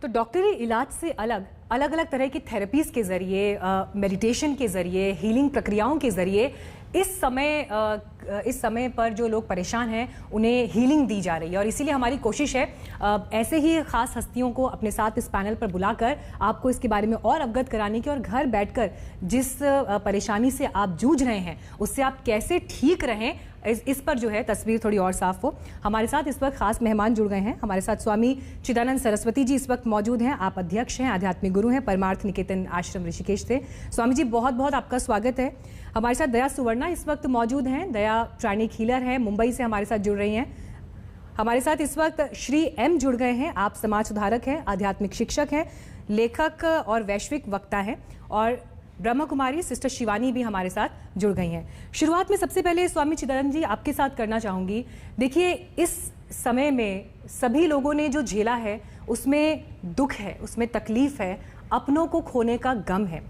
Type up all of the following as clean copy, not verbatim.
तो डॉक्टरी इलाज से अलग अलग अलग तरह की थेरेपीज़ के ज़रिए, मेडिटेशन के ज़रिए, हीलिंग प्रक्रियाओं के ज़रिए इस समय पर जो लोग परेशान हैं उन्हें हीलिंग दी जा रही है। और इसीलिए हमारी कोशिश है ऐसे ही ख़ास हस्तियों को अपने साथ इस पैनल पर बुलाकर आपको इसके बारे में और अवगत कराने की, और घर बैठकर जिस परेशानी से आप जूझ रहे हैं उससे आप कैसे ठीक रहें, इस पर जो है तस्वीर थोड़ी और साफ हो। हमारे साथ इस वक्त खास मेहमान जुड़ गए हैं। हमारे साथ स्वामी चिदानंद सरस्वती जी इस वक्त मौजूद हैं। आप अध्यक्ष हैं, आध्यात्मिक गुरु हैं, परमार्थ निकेतन आश्रम ऋषिकेश से। स्वामी जी बहुत बहुत आपका स्वागत है। हमारे साथ दया सुवर्णा इस वक्त मौजूद हैं। दया प्राणिक हीलर हैं, मुंबई से हमारे साथ जुड़ रही हैं। हमारे साथ इस वक्त श्री एम जुड़ गए हैं। आप समाज सुधारक हैं, आध्यात्मिक शिक्षक हैं, लेखक और वैश्विक वक्ता हैं। और ब्रह्म कुमारी सिस्टर शिवानी भी हमारे साथ जुड़ गई हैं। शुरुआत में सबसे पहले स्वामी चिदानंद जी आपके साथ करना चाहूँगी। देखिए, इस समय में सभी लोगों ने जो झेला है उसमें दुख है, उसमें तकलीफ है, अपनों को खोने का गम है।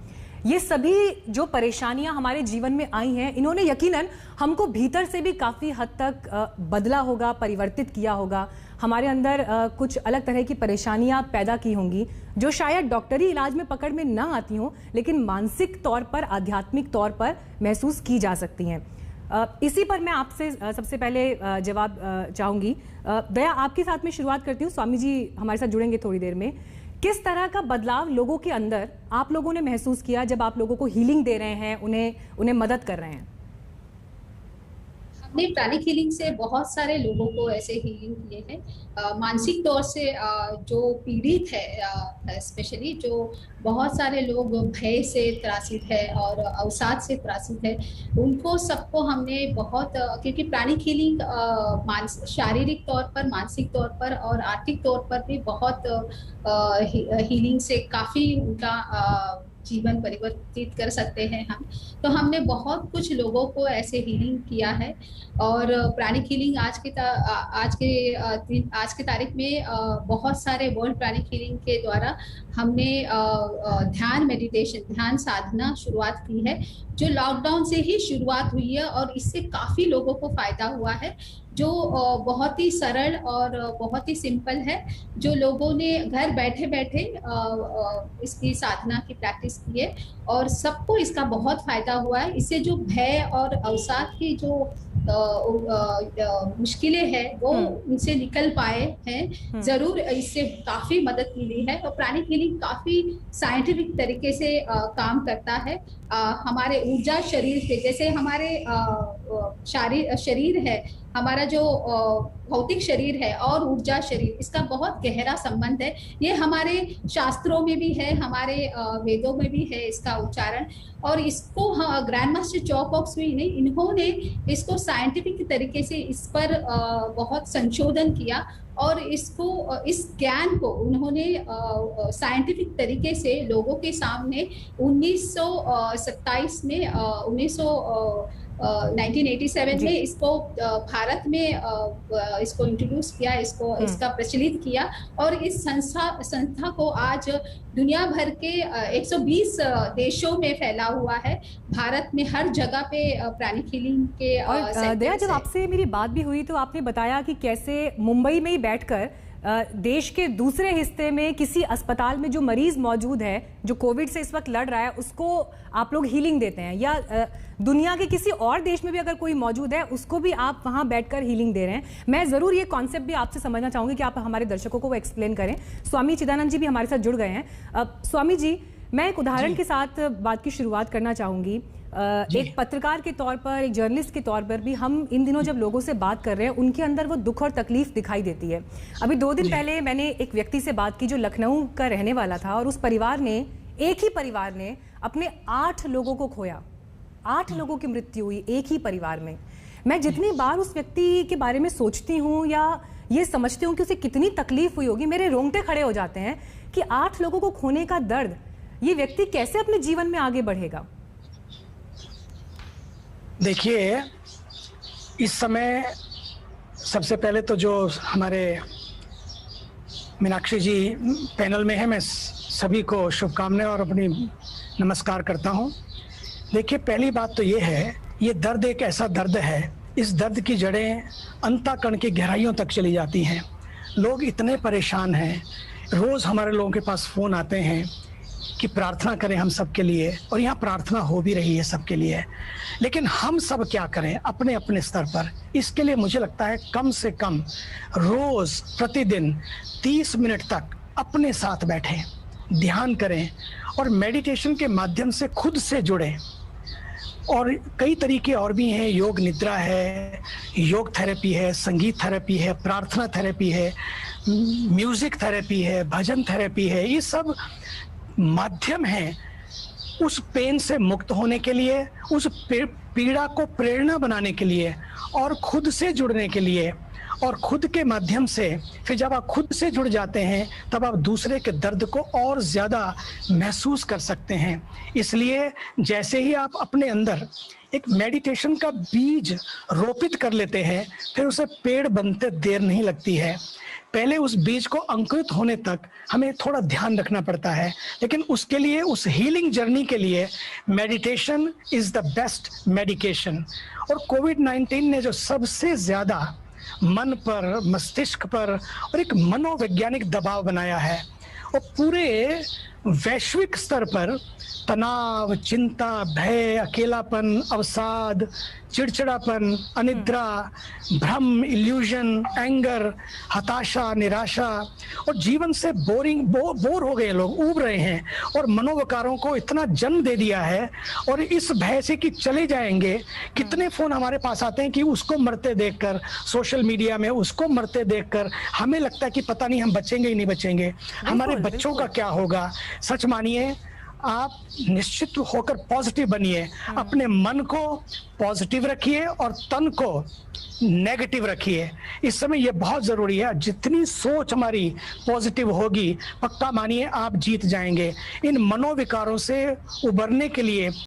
ये सभी जो परेशानियां हमारे जीवन में आई हैं, इन्होंने यकीनन हमको भीतर से भी काफ़ी हद तक बदला होगा, परिवर्तित किया होगा। हमारे अंदर कुछ अलग तरह की परेशानियां पैदा की होंगी जो शायद डॉक्टरी इलाज में पकड़ में ना आती हों, लेकिन मानसिक तौर पर, आध्यात्मिक तौर पर महसूस की जा सकती हैं। इसी पर मैं आपसे सबसे पहले जवाब चाहूँगी। दया, आपके साथ में शुरुआत करती हूँ। स्वामी जी हमारे साथ जुड़ेंगे थोड़ी देर में। किस तरह का बदलाव लोगों के अंदर आप लोगों ने महसूस किया जब आप लोगों को हीलिंग दे रहे हैं, उन्हें मदद कर रहे हैं? हमने प्राणिक हीलिंग से बहुत सारे लोगों को ऐसे हीलिंग किए हैं। मानसिक तौर से जो पीड़ित है, स्पेशली जो बहुत सारे लोग भय से त्रासित है और अवसाद से त्रासित है, उनको सबको हमने बहुत, क्योंकि प्राणिक हीलिंग शारीरिक तौर पर, मानसिक तौर पर और आर्थिक तौर पर भी बहुत हीलिंग से काफ़ी उनका जीवन परिवर्तित कर सकते हैं हम। तो हमने बहुत कुछ लोगों को ऐसे हीलिंग किया है। और प्राणिक हीलिंग आज के तारीख में बहुत सारे वर्ल्ड प्राणिक हीलिंग के द्वारा हमने ध्यान मेडिटेशन, ध्यान साधना शुरुआत की है, जो लॉकडाउन से ही शुरुआत हुई है और इससे काफ़ी लोगों को फायदा हुआ है, जो बहुत ही सरल और बहुत ही सिंपल है, जो लोगों ने घर बैठे बैठे इसकी साधना की प्रैक्टिस की है और सबको इसका बहुत फायदा हुआ है। इससे जो भय और अवसाद की जो मुश्किलें हैं वो उनसे निकल पाए हैं। जरूर इससे काफी मदद मिली है। और प्राणिक हीलिंग काफी साइंटिफिक तरीके से काम करता है। हमारे ऊर्जा शरीर के, जैसे हमारे शरीर है, हमारा जो भौतिक शरीर है और ऊर्जा शरीर, इसका बहुत गहरा संबंध है। ये हमारे शास्त्रों में भी है, हमारे वेदों में भी है इसका उच्चारण। और इसको ग्रैंड मास्टर चौ बॉक्सवी ने, इन्होंने इसको साइंटिफिक तरीके से इस पर बहुत संशोधन किया और इस ज्ञान को उन्होंने साइंटिफिक तरीके से लोगों के सामने 1927 में 1987 में इसको भारत में इसको इंट्रोड्यूस किया, इसका प्रचलित किया। और इस संस्था को आज दुनिया भर के 120 देशों में फैला हुआ है। भारत में हर जगह पे प्राणिक हीलिंग के और दया, जब आपसे मेरी बात भी हुई तो आपने बताया कि कैसे मुंबई में ही बैठकर देश के दूसरे हिस्से में किसी अस्पताल में जो मरीज मौजूद है, जो कोविड से इस वक्त लड़ रहा है, उसको आप लोग हीलिंग देते हैं, या दुनिया के किसी और देश में भी अगर कोई मौजूद है उसको भी आप वहां बैठकर हीलिंग दे रहे हैं। मैं ज़रूर ये कॉन्सेप्ट भी आपसे समझना चाहूँगी कि आप हमारे दर्शकों को वो एक्सप्लेन करें। स्वामी चिदानंद जी भी हमारे साथ जुड़ गए हैं। स्वामी जी, मैं एक उदाहरण के साथ बात की शुरुआत करना चाहूँगी। एक पत्रकार के तौर पर, एक जर्नलिस्ट के तौर पर भी हम इन दिनों जब लोगों से बात कर रहे हैं, उनके अंदर वो दुख और तकलीफ दिखाई देती है। अभी 2 दिन पहले मैंने एक व्यक्ति से बात की जो लखनऊ का रहने वाला था, और उस परिवार ने, एक ही परिवार ने अपने 8 लोगों को खोया। 8 लोगों की मृत्यु हुई एक ही परिवार में। मैं जितनी बार उस व्यक्ति के बारे में सोचती हूँ या ये समझती हूँ कि उसे कितनी तकलीफ हुई होगी, मेरे रोंगटे खड़े हो जाते हैं कि 8 लोगों को खोने का दर्द, ये व्यक्ति कैसे अपने जीवन में आगे बढ़ेगा। देखिए, इस समय सबसे पहले तो जो हमारे मीनाक्षी जी पैनल में है, मैं सभी को शुभकामनाएं और अपनी नमस्कार करता हूं। देखिए, पहली बात तो ये है, ये दर्द एक ऐसा दर्द है, इस दर्द की जड़ें अंतःकरण की गहराइयों तक चली जाती हैं। लोग इतने परेशान हैं, रोज हमारे लोगों के पास फोन आते हैं कि प्रार्थना करें हम सबके लिए, और यहाँ प्रार्थना हो भी रही है सबके लिए, लेकिन हम सब क्या करें अपने अपने स्तर पर। इसके लिए मुझे लगता है कम से कम रोज प्रतिदिन 30 मिनट तक अपने साथ बैठें, ध्यान करें और मेडिटेशन के माध्यम से खुद से जुड़ें। और कई तरीके और भी हैं, योग निद्रा है, योग थेरेपी है, संगीत थेरेपी है, प्रार्थना थेरेपी है, म्यूजिक थेरेपी है, भजन थेरेपी है। ये सब माध्यम है उस पेन से मुक्त होने के लिए, उस पीड़ा को प्रेरणा बनाने के लिए और खुद से जुड़ने के लिए। और खुद के माध्यम से फिर जब आप खुद से जुड़ जाते हैं तब आप दूसरे के दर्द को और ज़्यादा महसूस कर सकते हैं। इसलिए जैसे ही आप अपने अंदर एक मेडिटेशन का बीज रोपित कर लेते हैं, फिर उसे पेड़ बनते देर नहीं लगती है। पहले उस बीज को अंकुरित होने तक हमें थोड़ा ध्यान रखना पड़ता है, लेकिन उसके लिए, उस हीलिंग जर्नी के लिए meditation is the best medication. और कोविड-19 ने जो सबसे ज़्यादा मन पर, मस्तिष्क पर और एक मनोवैज्ञानिक दबाव बनाया है, और पूरे वैश्विक स्तर पर तनाव, चिंता, भय, अकेलापन, अवसाद, चिड़चिड़ापन, अनिद्रा, भ्रम, इल्यूजन, एंगर, हताशा, निराशा और जीवन से बोर हो गए लोग, ऊब रहे हैं और मनोविकारों को इतना जन्म दे दिया है। और इस भय से कि चले जाएंगे, कितने फोन हमारे पास आते हैं कि उसको मरते देखकर, सोशल मीडिया में उसको मरते देखकर हमें लगता है कि पता नहीं हम बचेंगे ही नहीं बचेंगे, हमारे बच्चों का क्या होगा। सच मानिए, आप निश्चित होकर पॉजिटिव बनिए, अपने मन को पॉजिटिव रखिए और तन को नेगेटिव रखिए। इस समय ये बहुत जरूरी है। जितनी सोच हमारी पॉजिटिव होगी, पक्का मानिए आप जीत जाएंगे। इन मनोविकारों से उबरने के लिए